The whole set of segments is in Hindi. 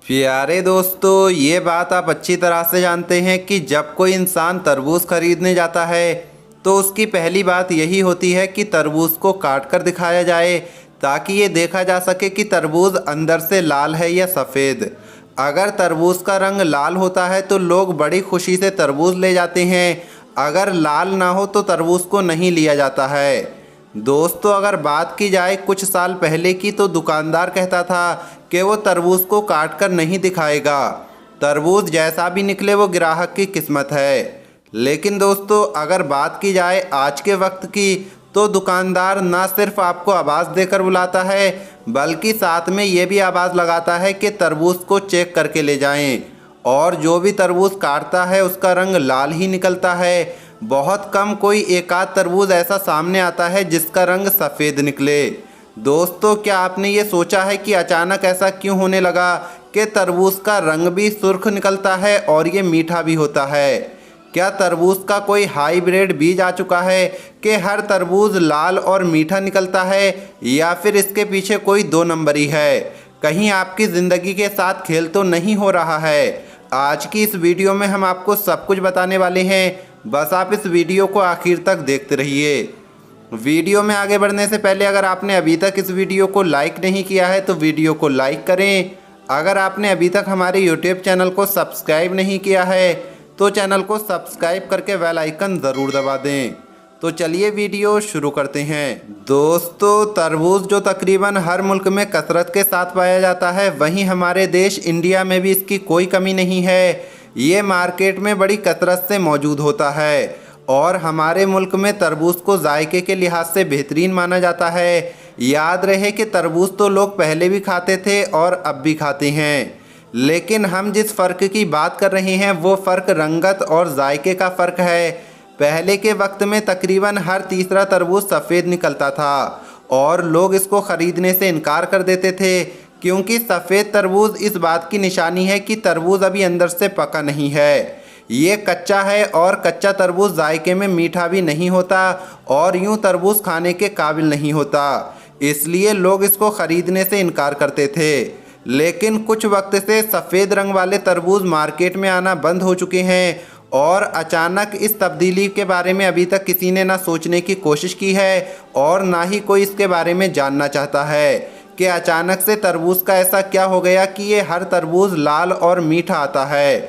प्यारे दोस्तों, ये बात आप अच्छी तरह से जानते हैं कि जब कोई इंसान तरबूज खरीदने जाता है तो उसकी पहली बात यही होती है कि तरबूज को काट कर दिखाया जाए ताकि ये देखा जा सके कि तरबूज अंदर से लाल है या सफ़ेद। अगर तरबूज का रंग लाल होता है तो लोग बड़ी खुशी से तरबूज ले जाते हैं, अगर लाल ना हो तो तरबूज को नहीं लिया जाता है। दोस्तों, अगर बात की जाए कुछ साल पहले की तो दुकानदार कहता था कि वो तरबूज को काट कर नहीं दिखाएगा, तरबूज जैसा भी निकले वो ग्राहक की किस्मत है। लेकिन दोस्तों, अगर बात की जाए आज के वक्त की तो दुकानदार ना सिर्फ आपको आवाज़ देकर बुलाता है बल्कि साथ में ये भी आवाज़ लगाता है कि तरबूज को चेक करके ले जाएं, और जो भी तरबूज काटता है उसका रंग लाल ही निकलता है। बहुत कम कोई एक आध तरबूज ऐसा सामने आता है जिसका रंग सफ़ेद निकले। दोस्तों, क्या आपने ये सोचा है कि अचानक ऐसा क्यों होने लगा कि तरबूज का रंग भी सुर्ख निकलता है और ये मीठा भी होता है? क्या तरबूज का कोई हाइब्रिड बीज आ चुका है कि हर तरबूज लाल और मीठा निकलता है, या फिर इसके पीछे कोई दो नंबरी है? कहीं आपकी ज़िंदगी के साथ खेल तो नहीं हो रहा है? आज की इस वीडियो में हम आपको सब कुछ बताने वाले हैं, बस आप इस वीडियो को आखिर तक देखते रहिए। वीडियो में आगे बढ़ने से पहले अगर आपने अभी तक इस वीडियो को लाइक नहीं किया है तो वीडियो को लाइक करें। अगर आपने अभी तक हमारे यूट्यूब चैनल को सब्सक्राइब नहीं किया है तो चैनल को सब्सक्राइब करके बेल आइकन ज़रूर दबा दें। तो चलिए वीडियो शुरू करते हैं। दोस्तों, तरबूज जो तकरीबन हर मुल्क में कसरत के साथ पाया जाता है, वहीं हमारे देश इंडिया में भी इसकी कोई कमी नहीं है। ये मार्केट में बड़ी कसरत से मौजूद होता है और हमारे मुल्क में तरबूज को जायके के लिहाज से बेहतरीन माना जाता है। याद रहे कि तरबूज तो लोग पहले भी खाते थे और अब भी खाते हैं, लेकिन हम जिस फ़र्क की बात कर रहे हैं वो फ़र्क रंगत और जायके का फ़र्क है। पहले के वक्त में तकरीबन हर तीसरा तरबूज सफ़ेद निकलता था और लोग इसको ख़रीदने से इनकार कर देते थे क्योंकि सफ़ेद तरबूज इस बात की निशानी है कि तरबूज अभी अंदर से पका नहीं है, ये कच्चा है और कच्चा तरबूज जायके में मीठा भी नहीं होता और यूं तरबूज खाने के काबिल नहीं होता, इसलिए लोग इसको ख़रीदने से इनकार करते थे। लेकिन कुछ वक्त से सफ़ेद रंग वाले तरबूज मार्केट में आना बंद हो चुके हैं और अचानक इस तब्दीली के बारे में अभी तक किसी ने ना सोचने की कोशिश की है और ना ही कोई इसके बारे में जानना चाहता है कि अचानक से तरबूज का ऐसा क्या हो गया कि ये हर तरबूज लाल और मीठा आता है।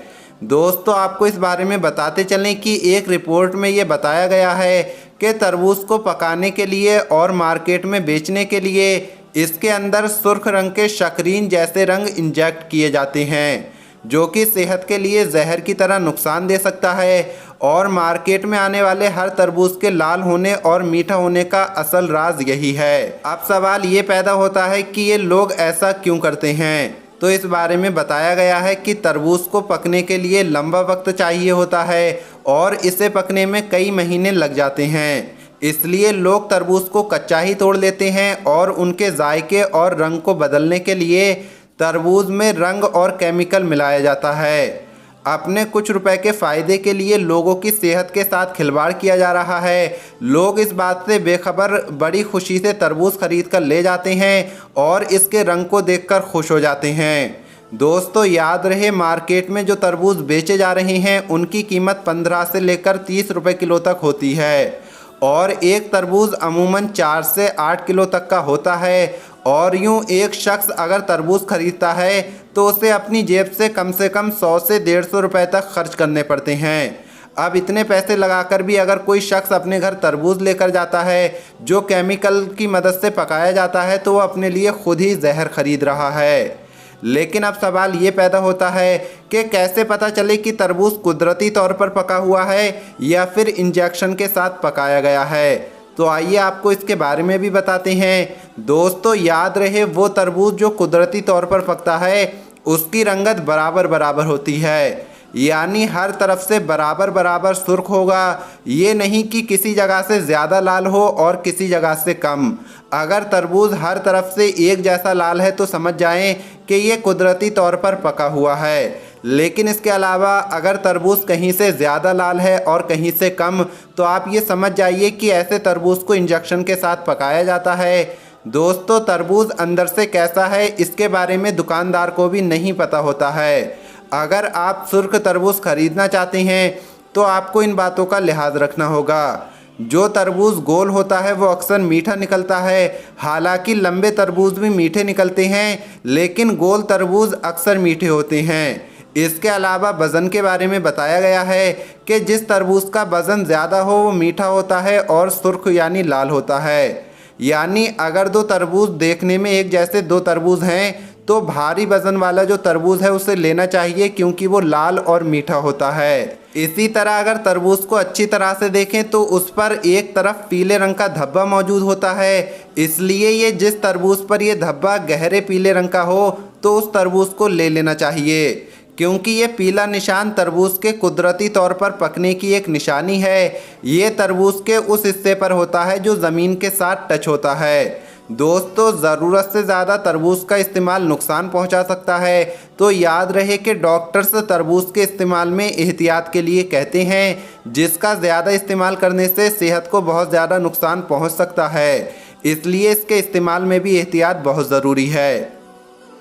दोस्तों, आपको इस बारे में बताते चलें कि एक रिपोर्ट में ये बताया गया है कि तरबूज को पकाने के लिए और मार्केट में बेचने के लिए इसके अंदर सुर्ख रंग के शक्रीन जैसे रंग इंजेक्ट किए जाते हैं जो कि सेहत के लिए जहर की तरह नुकसान दे सकता है, और मार्केट में आने वाले हर तरबूज के लाल होने और मीठा होने का असल राज यही है। अब सवाल ये पैदा होता है कि ये लोग ऐसा क्यों करते हैं? तो इस बारे में बताया गया है कि तरबूज को पकने के लिए लंबा वक्त चाहिए होता है और इसे पकने में कई महीने लग जाते हैं, इसलिए लोग तरबूज को कच्चा ही तोड़ लेते हैं और उनके जायके और रंग को बदलने के लिए तरबूज में रंग और केमिकल मिलाया जाता है। अपने कुछ रुपए के फ़ायदे के लिए लोगों की सेहत के साथ खिलवाड़ किया जा रहा है। लोग इस बात से बेखबर बड़ी खुशी से तरबूज खरीद कर ले जाते हैं और इसके रंग को देखकर खुश हो जाते हैं। दोस्तों, याद रहे मार्केट में जो तरबूज बेचे जा रहे हैं उनकी कीमत 15 से लेकर 30 रुपये किलो तक होती है और एक तरबूज अमूमन 4 से 8 किलो तक का होता है, और यूं एक शख्स अगर तरबूज खरीदता है तो उसे अपनी जेब से कम 100 से 150 रुपए तक खर्च करने पड़ते हैं। अब इतने पैसे लगाकर भी अगर कोई शख्स अपने घर तरबूज लेकर जाता है जो केमिकल की मदद से पकाया जाता है तो वो अपने लिए खुद ही जहर खरीद रहा है। लेकिन अब सवाल ये पैदा होता है कि कैसे पता चले कि तरबूज कुदरती तौर पर पका हुआ है या फिर इंजेक्शन के साथ पकाया गया है? तो आइए आपको इसके बारे में भी बताते हैं। दोस्तों, याद रहे वो तरबूज जो कुदरती तौर पर पकता है उसकी रंगत बराबर बराबर होती है, यानी हर तरफ से बराबर बराबर सुर्ख होगा, ये नहीं कि किसी जगह से ज़्यादा लाल हो और किसी जगह से कम। अगर तरबूज हर तरफ से एक जैसा लाल है तो समझ जाएं कि ये कुदरती तौर पर पका हुआ है, लेकिन इसके अलावा अगर तरबूज कहीं से ज़्यादा लाल है और कहीं से कम तो आप ये समझ जाइए कि ऐसे तरबूज को इंजेक्शन के साथ पकाया जाता है दोस्तों तरबूज अंदर से कैसा है इसके बारे में दुकानदार को भी नहीं पता होता है। अगर आप सुर्ख तरबूज खरीदना चाहते हैं तो आपको इन बातों का लिहाज रखना होगा। जो तरबूज गोल होता है वो अक्सर मीठा निकलता है। हालांकि लंबे तरबूज भी मीठे निकलते हैं, लेकिन गोल तरबूज अक्सर मीठे होते हैं। इसके अलावा वज़न के बारे में बताया गया है कि जिस तरबूज का वज़न ज़्यादा हो वो मीठा होता है और सुर्ख यानी लाल होता है। यानी अगर दो तरबूज देखने में एक जैसे दो तरबूज हैं तो भारी वज़न वाला जो तरबूज है उसे लेना चाहिए, क्योंकि वो लाल और मीठा होता है। इसी तरह अगर तरबूज को अच्छी तरह से देखें तो उस पर एक तरफ पीले रंग का धब्बा मौजूद होता है। इसलिए ये जिस तरबूज पर ये धब्बा गहरे पीले रंग का हो तो उस तरबूज को ले लेना चाहिए, क्योंकि ये पीला निशान तरबूज के कुदरती तौर पर पकने की एक निशानी है। ये तरबूज के उस हिस्से पर होता है जो ज़मीन के साथ टच होता है। दोस्तों ज़रूरत से ज़्यादा तरबूज का इस्तेमाल नुकसान पहुंचा सकता है, तो याद रहे कि डॉक्टर्स तरबूज के इस्तेमाल में एहतियात के लिए कहते हैं, जिसका ज़्यादा इस्तेमाल करने से सेहत को बहुत ज़्यादा नुकसान पहुंच सकता है। इसलिए इसके इस्तेमाल में भी एहतियात बहुत ज़रूरी है।